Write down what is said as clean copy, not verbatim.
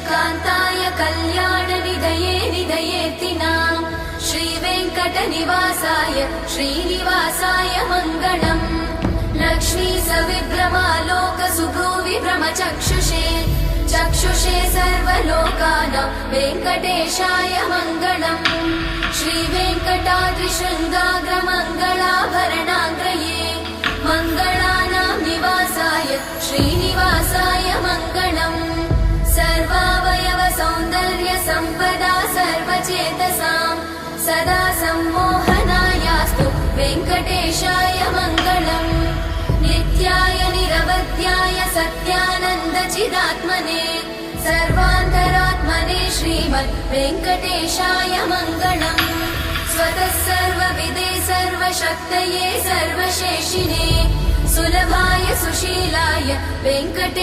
कान्ताय कल्याणनिधये निधयेतिनाम् श्रीवेङ्कटनिवासाय श्रीनिवासाय मङ्गलम् लक्ष्मी सविभ्रमालोकसुभ्रूविभ्रमचक्षुषे चक्षुषे सर्वलोकानां वेङ्कटेशाय मङ्गलम् श्रीवेङ्कटाद्रिशृङ्गाग्रमङ्गलाभरणाग्रये मङ्गलानां निवासाय श्रीनिवासाय मङ्गलम् सर्वावयव सौन्दर्य सम्पदा सर्वचेतसां सदा सम्मोहनायास्तु वेङ्कटेशाय मङ्गलम् नित्याय निरवध्याय सत्यानन्दचिदात्मने सर्वान्तरात्मने श्रीमद् वेङ्कटेशाय मङ्गलम् स्वतः सर्वविदे सर्वशक्तये सर्वशेषिणे सुलभाय सुशीलाय वेङ्कटे